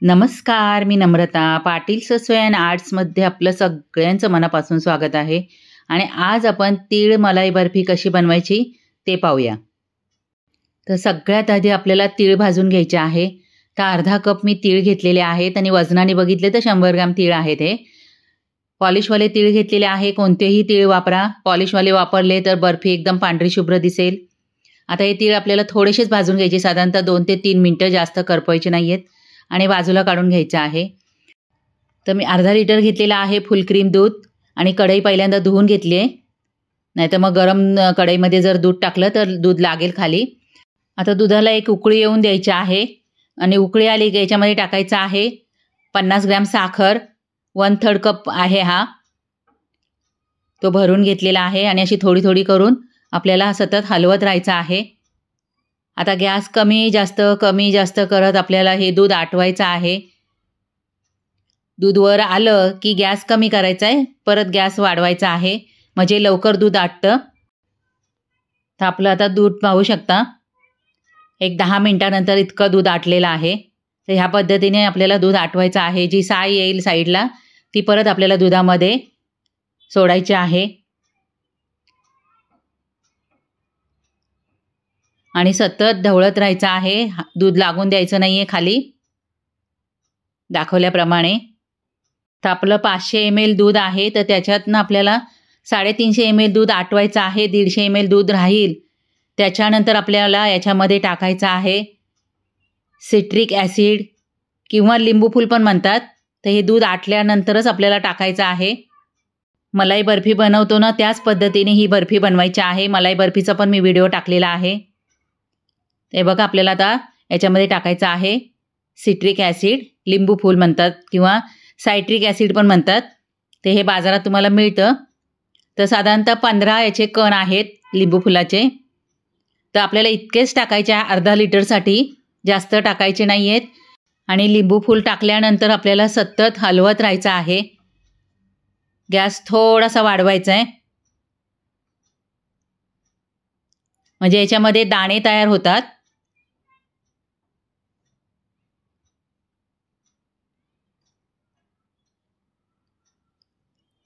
नमस्कार, मी नम्रता. पाटील ससवे अँड आर्ट्समध्ये आपलं सगळ्यांचं मनापासून स्वागत आहे. आणि आज आपण तीळ मलाई बर्फी कशी बनवायची ते पाहूया. तर सगळ्यात आधी आपल्याला तीळ भाजून घ्यायचे आहे. तर अर्धा कप मी तीळ घेतलेले आहेत आणि वजनाने बघितले तर 100 ग्रॅम तीळ आहेत. हे पॉलिशवाले तीळ घेतलेले आहे. कोणतेही तीळ वापरा. पॉलिशवाले वापरले तर बर्फी एकदम पांढरी शुभ्र दिसेल. आता हे तीळ आपल्याला थोडेसेच भाजून घ्यायचे, साधारणतः 2 ते 3 मिनटं, जास्त करपवायचे नाही आहेत. आणि बाजूला काढून घ्यायचं आहे. तर मी अर्धा लिटर घेतलेला आहे फुल क्रीम दूध आणि कढई पहिल्यांदा धुवून घेतली आहे. नाहीतर मग गरम कढईमध्ये जर दूध टाकलं तर दूध लागेल खाली. आता दुधाला एक उकळी येऊन द्यायची आहे आणि उकळी आली की याच्यामध्ये टाकायचं आहे 50 ग्रॅम साखर. 1/3 कप आहे हा, तो भरून घेतलेला आहे. आणि अशी थोडी थोडी करून आपल्याला सतत हलवत राहायचं आहे. आता गॅस कमी जास्त करत आपल्याला हे दूध आटवायचं आहे. दूध वर आलं की गॅस कमी करायचा आहे, परत गॅस वाढवायचा आहे, म्हणजे लवकर दूध आटतं. तर आपलं आता दूध पाहू शकता, एक 10 मिनिटानंतर इतकं दूध आटलेलं आहे. तर ह्या पद्धतीने आपल्याला दूध आटवायचं आहे. जी साय येईल साईडला ती परत आपल्याला दुधामध्ये सोडायची आहे. आणि सतत ढवळत राहायचं आहे. दूध लागून द्यायचं नाही आहे खाली, दाखवल्याप्रमाणे. तर आपलं 500 ml दूध आहे, तर त्याच्यातनं आपल्याला 350 ml दूध आटवायचं आहे. 150 ml दूध राहील. त्याच्यानंतर आपल्याला याच्यामध्ये टाकायचं आहे सिट्रिक ॲसिड किंवा लिंबूफूल पण म्हणतात. तर हे दूध आटल्यानंतरच आपल्याला टाकायचं आहे. मलाई बर्फी बनवतो ना, त्याच पद्धतीने ही बर्फी बनवायची आहे. मलाई बर्फीचा पण मी व्हिडिओ टाकलेला आहे. ते बघा, आपल्याला आता याच्यामध्ये टाकायचं आहे सिट्रिक ॲसिड, लिंबू फूल म्हणतात किंवा सायट्रिक ॲसिड पण म्हणतात. ते हे बाजारात तुम्हाला मिळतं. तर साधारणतः 15 याचे कण आहेत लिंबू फुलाचे. तर आपल्याला इतकेच टाकायचे आहे अर्धा लिटरसाठी, जास्त टाकायचे नाही आहेत. आणि लिंबू फूल टाकल्यानंतर आपल्याला सतत हलवत राहायचं आहे. गॅस थोडासा वाढवायचा आहे, म्हणजे याच्यामध्ये दाणे तयार होतात.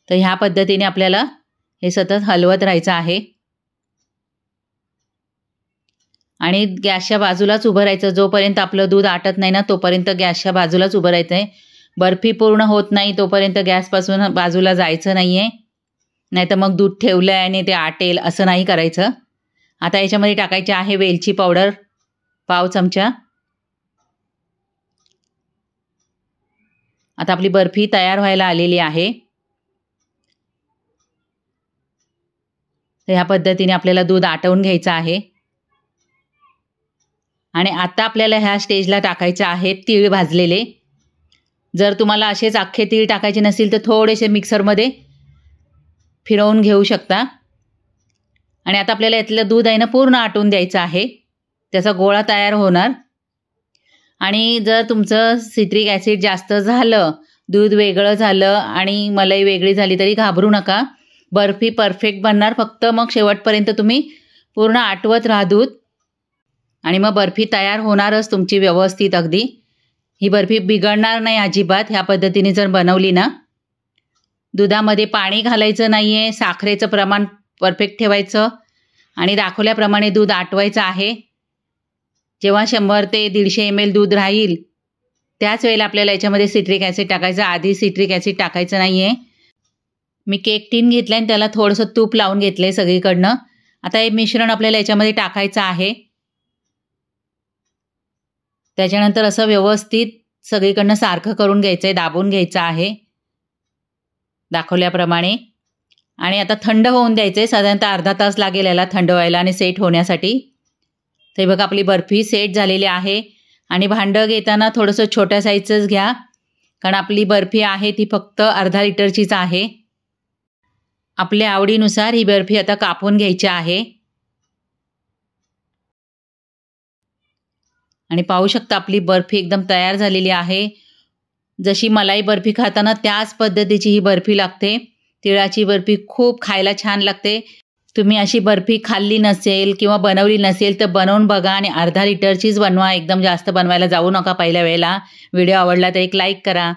तर ह्या पद्धतीने आपल्याला हे सतत हलवत राहायचं आहे. आणि गॅसच्या बाजूलाच उभं राहायचं. जोपर्यंत आपलं दूध आटत नाही ना, तोपर्यंत गॅसच्या बाजूलाच उभं राहायचं आहे. बर्फी पूर्ण होत नाही तोपर्यंत गॅसपासून बाजूला जायचं नाही आहे. नाही तर मग दूध ठेवलं आहे आणि ते आटेल, असं नाही करायचं. आता याच्यामध्ये टाकायची आहे वेलची पावडर, पाव चमचा. आता आपली बर्फी तयार व्हायला आलेली आहे. तर ह्या पद्धतीने आपल्याला दूध आटवून घ्यायचं आहे. आणि आता आपल्याला ह्या स्टेजला टाकायचे आहेत तीळ भाजलेले. जर तुम्हाला असेच अख्खे तीळ टाकायचे नसतील तर थोडेसे मिक्सरमध्ये फिरवून घेऊ शकता. आणि आता आपल्याला यातलं दूध आहे ना पूर्ण आटवून द्यायचं आहे, त्याचा गोळा तयार होणार. आणि जर तुमचं सिट्रिक ॲसिड जास्त झालं, दूध वेगळं झालं आणि मलाई वेगळी झाली तरी घाबरू नका. बर्फी परफेक्ट बनणार. फक्त मग शेवटपर्यंत तुम्ही पूर्ण आटवत राहा दूध, आणि मग बर्फी तयार होणारच तुमची व्यवस्थित अगदी. ही बर्फी बिघडणार नाही अजिबात ह्या पद्धतीने जर बनवली ना. दुधामध्ये पाणी घालायचं नाही आहे. साखरेचं प्रमाण परफेक्ट ठेवायचं आणि दाखवल्याप्रमाणे दूध आटवायचं आहे. जेव्हा 100 ते 150 ml दूध राहील त्याच वेळेला आपल्याला याच्यामध्ये सिट्रिक ॲसिड टाकायचं. आधी सिट्रिक ॲसिड टाकायचं नाही आहे. मी केक टीन घेतलं आणि त्याला थोडंसं तूप लावून घेतलं आहे सगळीकडनं. आता हे मिश्रण आपल्याला याच्यामध्ये टाकायचं आहे. त्याच्यानंतर असं व्यवस्थित सगळीकडनं सारखं करून घ्यायचं आहे, दाबून घ्यायचं आहे दाखवल्याप्रमाणे. आणि आता थंड होऊन द्यायचं आहे. साधारणतः अर्धा तास लागेल याला थंड व्हायला आणि सेट होण्यासाठी. तर बघा, आपली बर्फी सेट झालेली आहे. आणि भांडं घेताना थोडंसं छोट्या साईजचंच घ्या, कारण आपली बर्फी आहे ती फक्त अर्धा लिटरचीच आहे. आपल्या आवडीनुसार ही बर्फी आता कापून घ्यायची आहे. आणि पाहू शकता आपली बर्फी एकदम तयार झालेली आहे. जशी मलाई बर्फी खाताना त्याच पद्धतीची ही बर्फी लागते. तिळाची बर्फी खूप खायला छान लागते. तुम्ही अशी बर्फी खाल्ली नसेल किंवा बनवली नसेल तर बनवून बघा आणि अर्धा लिटरचीच बनवा. एकदम जास्त बनवायला जाऊ नका पहिल्या वेळेला. व्हिडिओ आवडला तर एक लाईक करा.